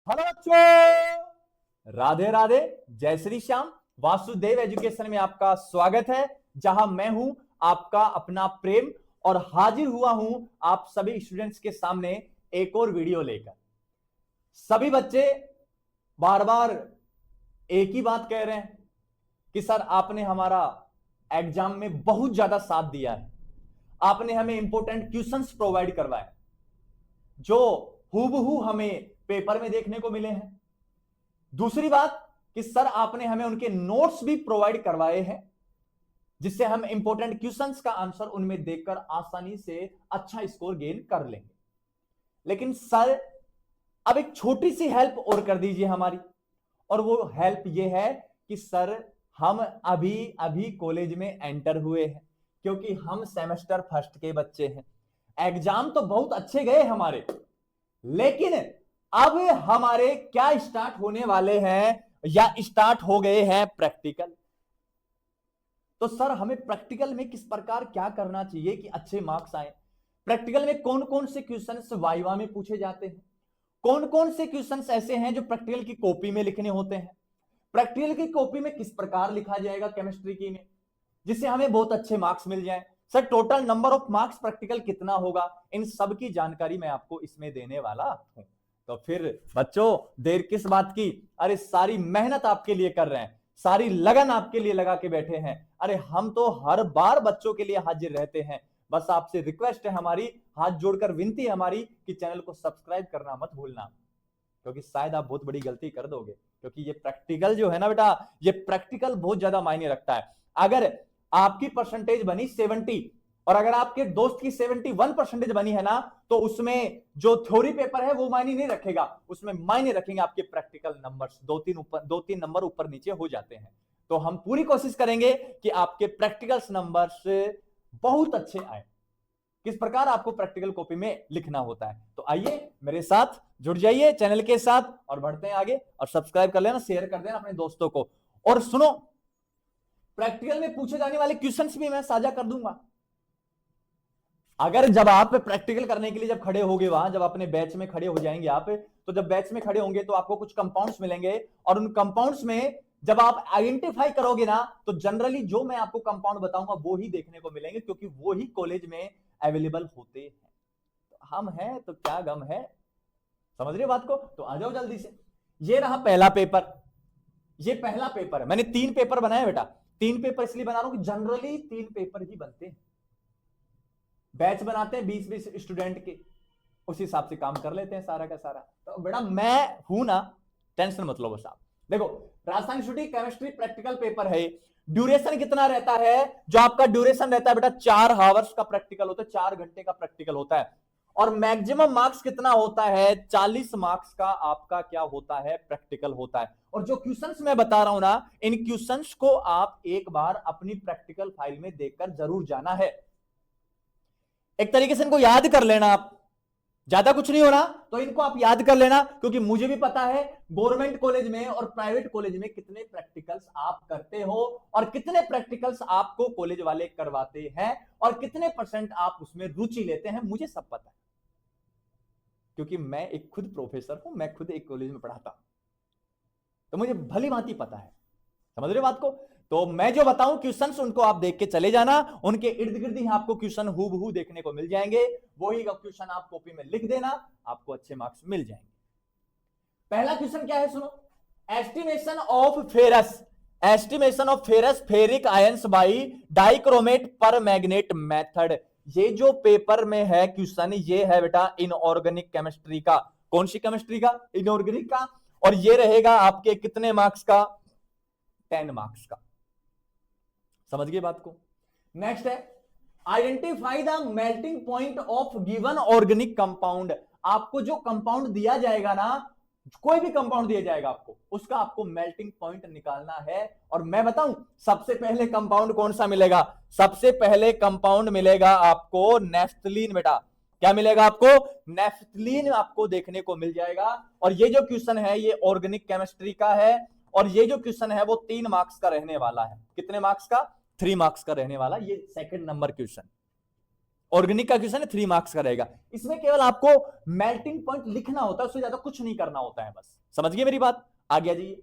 Hello बच्चों, राधे राधे, जय Shri Shyam. Vasudev education में आपका स्वागत है, जहां मैं हूं आपका अपना प्रेम और हाजिर हुआ हूं आप सभी स्टूडेंट्स के सामने एक और वीडियो लेकर। सभी बच्चे बार बार एक ही बात कह रहे हैं कि सर आपने हमारा एग्जाम में बहुत ज्यादा साथ दिया है, आपने हमें इंपॉर्टेंट क्वेश्चंस प्रोवाइड करवाए जो हूबहू हमें पेपर में देखने को मिले हैं। दूसरी बात कि सर आपने हमें उनके नोट्स भी प्रोवाइड करवाए हैं, जिससे हम इंपॉर्टेंट क्वेश्चंस का आंसर उनमें देखकर आसानी से अच्छा स्कोर गेन कर लेंगे। लेकिन सर अब एक छोटी सी हेल्प और कर दीजिए हमारी, और वो हेल्प ये है कि सर हम अभी अभी कॉलेज में एंटर हुए हैं, क्योंकि हम सेमेस्टर फर्स्ट के बच्चे हैं। एग्जाम तो बहुत अच्छे गए हमारे, लेकिन अब हमारे क्या स्टार्ट होने वाले हैं या स्टार्ट हो गए हैं प्रैक्टिकल। तो सर हमें प्रैक्टिकल में किस प्रकार क्या करना चाहिए कि अच्छे मार्क्स आए। प्रैक्टिकल में कौन कौन से क्वेश्चंस वाइवा में पूछे जाते हैं, कौन कौन से क्वेश्चंस ऐसे हैं जो प्रैक्टिकल की कॉपी में लिखने होते हैं, प्रैक्टिकल की कॉपी में किस प्रकार लिखा जाएगा केमिस्ट्री की में, जिससे हमें बहुत अच्छे मार्क्स मिल जाएं। Sir total number of marks practical कितना होगा, इन सब की जानकारी मैं आपको इसमें देने वाला हूं। तो फिर बच्चों देर किस बात की, अरे सारी मेहनत आपके लिए कर रहे हैं, सारी लगन आपके लिए लगा के बैठे हैं। अरे हम तो हर बार बच्चों के लिए हाजिर रहते हैं। बस आपसे रिक्वेस्ट है हमारी, हाथ जोड़कर विनती है हमारी कि चैनल को सब्सक्राइब करना मत भूलना, क्योंकि शायद आप बहुत बड़ी गलती कर दोगे। क्योंकि ये प्रैक्टिकल जो है ना बेटा, ये प्रैक्टिकल बहुत ज्यादा मायने रखता है। अगर आपकी परसेंटेज बनी 70 और अगर आपके दोस्त की 71% बनी है ना, तो उसमें जो थ्योरी पेपर है वो मायने नहीं रखेगा, उसमें मायने रखेंगे आपके प्रैक्टिकल नंबर्स। दो तीन नंबर ऊपर नीचे हो जाते हैं। तो हम पूरी कोशिश करेंगे कि आपके प्रैक्टिकल्स नंबर्स बहुत अच्छे आए। किस प्रकार आपको प्रैक्टिकल कॉपी में लिखना होता है, तो आइए मेरे साथ जुड़ जाइए चैनल के साथ और बढ़ते हैं आगे। और सब्सक्राइब कर लेना, शेयर कर देना अपने दोस्तों को। और सुनो, प्रैक्टिकल में पूछे जाने वाले क्वेश्चंस भी मैं साझा कर दूंगा। अगर जब आप प्रैक्टिकल करने के लिए जब खड़े होंगे, वहां जब अपने बैच में खड़े हो जाएंगे आप, तो जब बैच में खड़े होंगे तो आपको कुछ कंपाउंड्स मिलेंगे, और उन कंपाउंड्स में जब आप आइडेंटिफाई करोगे ना, तो जनरली जो मैं आपको कंपाउंड बताऊंगा वो ही देखने को मिलेंगे, क्योंकि वो ही कॉलेज में अवेलेबल होते हैं। तो हम हैं तो क्या गम है, समझ रहे हो बात को। तो आ जाओ जल्दी से। ये रहा पहला पेपर, ये पहला पेपर है। मैंने 3 पेपर बनाए बेटा। 3 पेपर इसलिए बना रहा हूं कि जनरली 3 पेपर ही बनते हैं। बैच बनाते हैं 20-20 स्टूडेंट के, उस हिसाब से काम कर लेते हैं सारा का सारा। तो बेटा मैं हूं ना, टेंशन मत लो बस आप। देखो, रासायनिक स्टडी केमिस्ट्री प्रैक्टिकल पेपर है। ड्यूरेशन कितना रहता है, जो आपका ड्यूरेशन रहता है बेटा 4 आवर्स का प्रैक्टिकल होता है, 4 घंटे का प्रैक्टिकल होता है। और मैक्सिमम मार्क्स कितना होता है, 40 मार्क्स का आपका क्या होता है, प्रैक्टिकल होता है। और जो क्वेश्चंस मैं बता रहा हूं ना, इन क्वेश्चंस को आप एक बार अपनी प्रैक्टिकल फाइल में देखकर जरूर जाना है। एक तरीके से इनको याद कर लेना आप, ज्यादा कुछ नहीं हो रहा तो इनको आप याद कर लेना, क्योंकि मुझे भी पता है गवर्नमेंट कॉलेज में और प्राइवेट कॉलेज में कितने प्रैक्टिकल्स आप करते हो, और कितने प्रैक्टिकल्स आपको कॉलेज वाले करवाते हैं, और कितने % आप उसमें रुचि लेते हैं, मुझे सब पता है। क्योंकि मैं एक खुद प्रोफेसर हूं, मैं खुद एक कॉलेज में पढ़ाता हूं, तो मुझे भली भांति पता है। समझ रहे बात को। तो मैं जो बताऊं क्वेश्चंस, उनको आप देख के चले जाना, उनके इर्द गिर्द ही आपको क्वेश्चन हूबहू देखने को मिल जाएंगे। वही क्वेश्चन आप कॉपी में लिख देना, आपको अच्छे मार्क्स मिल जाएंगे। पहला क्वेश्चन क्या है सुनो, estimation of ferrous, estimation of ferrous ferric ions by dichromate पर मैग्नेट मेथड। ये जो पेपर में है क्वेश्चन, ये है बेटा इनऑर्गेनिक केमिस्ट्री का। कौन सी केमिस्ट्री का, इनऑर्गेनिक का। और ये रहेगा आपके कितने मार्क्स का, 10 मार्क्स का। समझ गए बात को। नेक्स्ट है identify the melting point of given organic compound. आपको जो कंपाउंड दिया जाएगा ना, कोई भी कंपाउंड दिया जाएगा आपको, उसका आपको मेल्टिंग पॉइंट निकालना है। और मैं बताऊं सबसे पहले कंपाउंड कौन सा मिलेगा, सबसे पहले कंपाउंड मिलेगा आपको नेफ्थलीन बेटा। क्या मिलेगा आपको, नेफ्थलीन आपको देखने को मिल जाएगा। और ये जो क्वेश्चन है ये ऑर्गेनिक केमिस्ट्री का है, और ये जो क्वेश्चन है वो 3 मार्क्स का रहने वाला है। कितने मार्क्स का, 3 मार्क्स का रहने वाला, ये सेकंड नंबर क्वेश्चन। ऑर्गेनिक का क्वेश्चन है 3 मार्क्स का रहेगा। इसमें केवल आपको मेल्टिंग पॉइंट लिखना होता है, उससे ज्यादा कुछ नहीं करना होता है, बस समझ गए मेरी बात। आगे आ जाइए।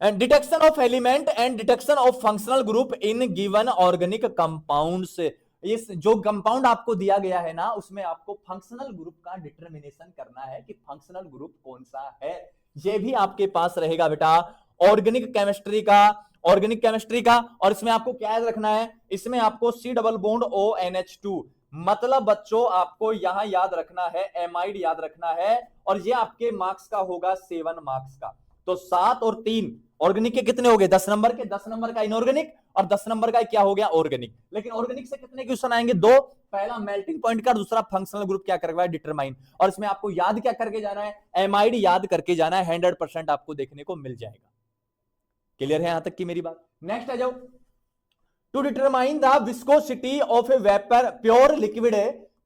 And detection of element and detection of functional group in given organic compounds. इस जो कंपाउंड आपको दिया गया है ना, उसमें आपको फंक्शनल ग्रुप का डिटरमिनेशन करना है कि फंक्शनल ग्रुप कौन सा है। ये भी आपके पास रहेगा बेटा ऑर्गेनिक केमिस्ट्री का, ऑर्गेनिक केमिस्ट्री का। और इसमें आपको क्या याद रखना है, इसमें आपको C डबल बॉन्ड ONH2, मतलब बच्चों आपको यहां याद रखना है एमाइड याद रखना है, और ये आपके मार्क्स का होगा 7 मार्क्स का। तो 7 और 3 ऑर्गेनिक के कितने हो गए 10 नंबर के, 10 नंबर का इनऑर्गेनिक और 10 नंबर का क्या हो गया ऑर्गेनिक। लेकिन ऑर्गेनिक से कितने क्वेश्चन आएंगे 2, पहला मेल्टिंग पॉइंट का, दूसरा फंक्शनल ग्रुप क्या करवा है डिटरमाइन। और इसमें आपको याद क्या करके जाना है, एमाइड याद करके जाना है, 100% आपको देखने को मिल जाएगा। क्लियर है यहां तक की मेरी बात। नेक्स्ट आ जाओ। To determine the viscosity of a vapour pure liquid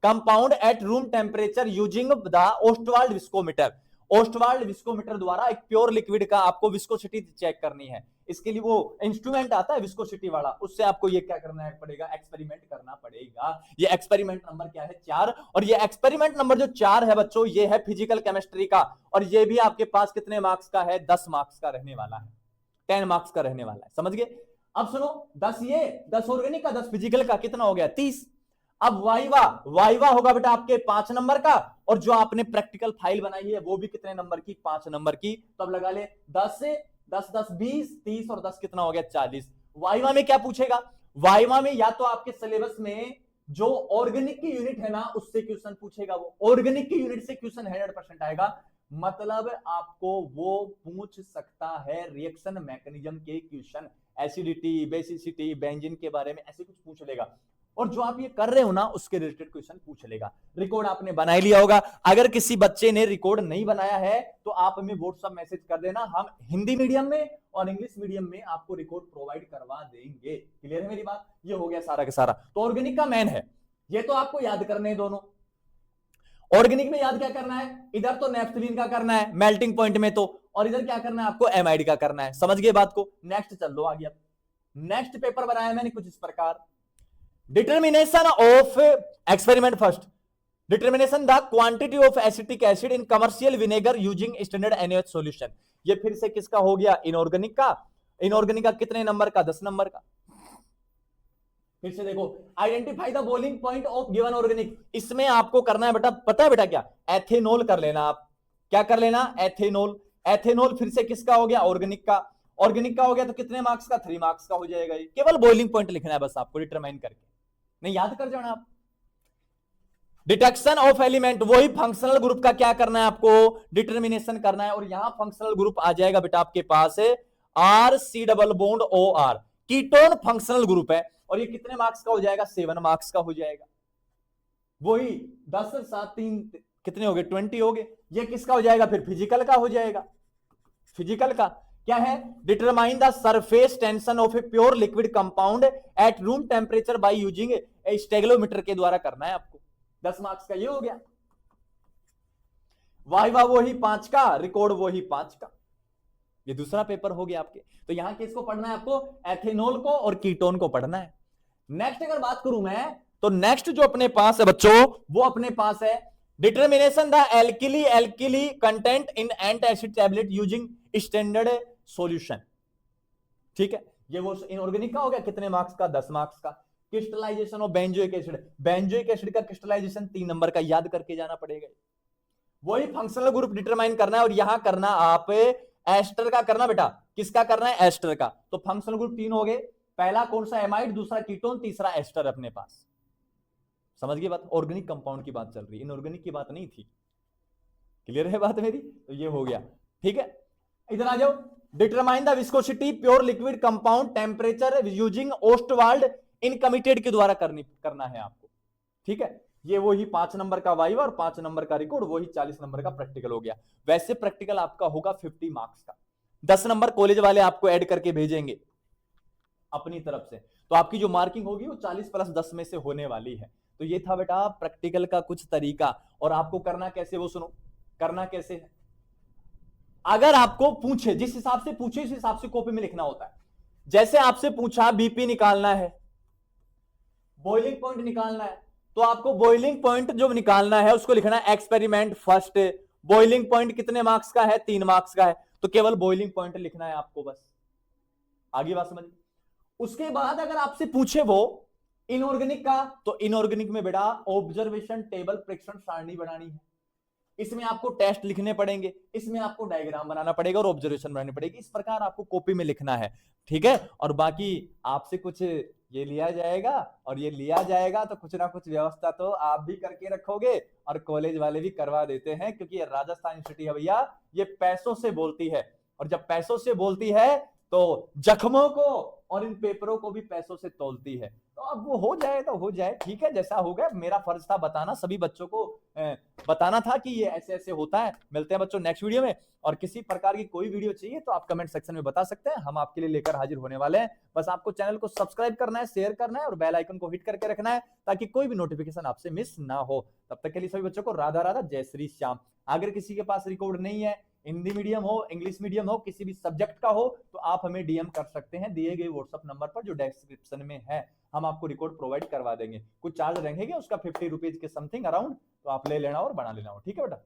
compound at room temperature using the Ostwald viscometer. Ostwald viscometer द्वारा एक प्योर लिक्विड का आपको विस्कोसिटी चेक करनी है। इसके लिए वो इंस्ट्रूमेंट आता है विस्कोसिटी वाला, उससे आपको ये क्या करना है पड़ेगा, एक्सपेरिमेंट करना पड़ेगा। ये एक्सपेरिमेंट नंबर क्या है 4, और ये एक्सपेरिमेंट नंबर जो 4 है बच्चों, ये है फिजिकल केमिस्ट्री का, और ये भी आपके पास कितने मार्क्स का है 10 मार्क्स का रहने वाला है, 10 मार्क्स का रहने वाला है, समझ गए। अब सुनो 10 ये 10 ऑर्गेनिक का 10 फिजिकल का कितना हो गया 30। अब वाइवा, वाइवा होगा बेटा आपके 5 नंबर का, और जो आपने प्रैक्टिकल फाइल बनाई है वो भी कितने नंबर की 5 नंबर की। तो अब लगा ले 10 से 10 10 20 30 और 10 कितना हो गया 40। वाइवा में क्या पूछेगा, वाइवा में या तो आपके सिलेबस में जो ऑर्गेनिक की यूनिट है ना उससे क्वेश्चन पूछेगा, वो ऑर्गेनिक की यूनिट से क्वेश्चन 100% आएगा। मतलब आपको वो पूछ सकता है रिएक्शन मैकेनिज्म के क्वेश्चन, एसिडिटी, बेसिसिटी, बेंजीन के बारे में ऐसे कुछ पूछ लेगा, और जो आप ये कर रहे हो ना उसके रिलेटेड क्वेश्चन पूछ लेगा। रिकॉर्ड आपने बना लिया होगा, अगर किसी बच्चे ने रिकॉर्ड नहीं बनाया है तो आप हमें व्हाट्सएप मैसेज कर देना, हम हिंदी मीडियम में और इंग्लिश मीडियम में आपको रिकॉर्ड प्रोवाइड करवा देंगे। क्लियर है मेरी बात। ये हो गया सारा का सारा। तो ऑर्गेनिक का मेन है, ये तो आपको याद करने हैं दोनों। ऑर्गेनिक में याद क्या करना है, इधर तो नेफ्थलीन का करना है मेल्टिंग पॉइंट में तो, और इधर क्या करना है आपको एमाइड का करना है। समझ गए बात को। नेक्स्ट चल लो आगे। अब नेक्स्ट पेपर बनाया मैंने कुछ इस प्रकार, determination of experiment first, determination the quantity of acetic acid in commercial vinegar using standard NaOH solution. ये फिर से किसका हो गया इनऑर्गेनिक का। इनऑर्गेनिक का कितने नंबर का 10 नंबर का। फिर से देखो, identify the boiling point of given organic. इसमें आपको करना है बेटा, पता है बेटा क्या, एथेनॉल कर लेना आप। क्या कर लेना, एथेनॉल। एथेनॉल फिर से किसका हो गया ऑर्गेनिक का। ऑर्गेनिक का हो गया तो कितने मार्क्स का 3 मार्क्स का हो जाएगा। ये केवल बॉइलिंग पॉइंट लिखना है बस आपको डिटरमाइन करके, नहीं याद कर जाना आप। डिटेक्शन ऑफ एलिमेंट, वही फंक्शनल ग्रुप का क्या करना है आपको डिटर्मिनेशन करना है, और यहां फंक्शनल ग्रुप आ जाएगा बेटा आपके पास RC double bond OR। Ketone functional group है, और ये कितने मार्क्स का हो जाएगा 7 मार्क्स का हो जाएगा। वही 10 7 3 कितने हो गए 20 हो गए। ये किसका हो जाएगा फिर फिजिकल का हो जाएगा। फिजिकल का क्या है, determine the surface tension of a pure liquid compound at room temperature by using a stalagmometer के द्वारा करना है आपको। 10 मार्क्स का ये हो गया। वाइवा वही 5 का, रिकॉर्ड वही 5 का। ये दूसरा पेपर हो गया आपके। तो यहां किसको पढ़ना है आपको, एथेनॉल को और कीटोन को पढ़ना है। नेक्स्ट अगर बात करूं मैं, तो नेक्स्ट जो अपने पास है बच्चों, वो अपने पास है determination the alkali content in antacid tablet using standard solution. ठीक है, ये वो इनऑर्गेनिक का हो गया, कितने मार्क्स का 10 मार्क्स का। Crystallization of benzoic acid, benzoic acid का क्रिस्टलाइजेशन 3 नंबर का, याद करके जाना पड़ेगा। वही फंक्शनल ग्रुप डिटरमाइन करना है, और यहां करना आप एस्टर का करना बेटा। किसका करना है, एस्टर का। तो फंक्शनल ग्रुप 3 हो गए, पहला कौन सा एमाइड, दूसरा कीटोन, तीसरा एस्टर अपने पास। समझ गए बात। ऑर्गेनिक कंपाउंड की बात चल रही है, इनऑर्गेनिक की बात नहीं थी। क्लियर है बात मेरी। तो ये हो गया। ठीक है, इधर आ जाओ। Determine the viscosity pure liquid compound temperature using Ostwald इनकमिटेड के द्वारा करना है आपको। ठीक है, ये वही 5 नंबर का वाइवा और 5 नंबर का रिकॉर्ड, वही 40 नंबर का प्रैक्टिकल हो गया। वैसे प्रैक्टिकल आपका होगा 50 मार्क्स का, 10 नंबर कॉलेज वाले आपको ऐड करके भेजेंगे अपनी तरफ से। तो आपकी जो मार्किंग होगी वो 40 + 10 में से होने वाली है। तो ये था बेटा प्रैक्टिकल का कुछ तरीका। और आपको करना कैसे वो सुनो, करना कैसे है। अगर आपको पूछे, जिस हिसाब से पूछे उस हिसाब से कॉपी में लिखना होता है। जैसे आपसे पूछा बीपी निकालना है, बॉइलिंग पॉइंट निकालना है, तो आपको बॉइलिंग पॉइंट जो निकालना है उसको लिखना है एक्सपेरिमेंट फर्स्ट। बॉइलिंग पॉइंट कितने मार्क्स का है? 3 मार्क्स का है, तो केवल बॉइलिंग पॉइंट लिखना है आपको बस। आगे बात समझ। उसके बाद अगर आपसे पूछे वो इनऑर्गेनिक का, तो इनऑर्गेनिक में बेटा ऑब्जर्वेशन टेबल प्रेक्षण सारणी बनानी है। इसमें आपको टेस्ट लिखने पड़ेंगे, इसमें आपको डायग्राम बनाना पड़ेगा और ऑब्जर्वेशन बनानी पड़ेगी। इस प्रकार आपको कॉपी में लिखना है, ठीक है। और बाकी आपसे कुछ ये लिया जाएगा और ये लिया जाएगा, तो कुछ ना कुछ व्यवस्था तो आप भी करके रखोगे और कॉलेज वाले भी करवा देते हैं, क्योंकि ये राजस्थान यूनिवर्सिटी है भैया, ये पैसों से बोलती है। और जब पैसों से बोलती है तो जख्मों को और इन पेपरों को भी पैसों से तोलती है। तो अब वो हो जाए तो हो जाए, ठीक है, जैसा हो गया। मेरा फर्ज था बताना, सभी बच्चों को बताना था कि ये ऐसे ऐसे होता है। मिलते हैं बच्चों नेक्स्ट वीडियो में, और किसी प्रकार की कोई वीडियो चाहिए तो आप कमेंट सेक्शन में बता सकते हैं, हम आपके लिए लेकर हाजिर होने वाले हैं। बस आपको चैनल को सब्सक्राइब करना है, शेयर करना है और बेल आइकन को हिट करके रखना है, ताकि कोई भी नोटिफिकेशन आपसे मिस ना हो। तब तक के लिए सभी बच्चों को राधा राधा, जय श्री श्याम। अगर किसी के पास रिकॉर्ड नहीं है, हिंदी मीडियम हो, इंग्लिश मीडियम हो, किसी भी सब्जेक्ट का हो, तो आप हमें डीएम कर सकते हैं दिए गए व्हाट्सएप नंबर पर जो डिस्क्रिप्शन में है। हम आपको रिकॉर्ड प्रोवाइड करवा देंगे। कुछ चार्ज रहेंगे उसका 50 रुपीज के समथिंग अराउंड, तो आप ले लेना और बना लेना हो, ठीक है बेटा।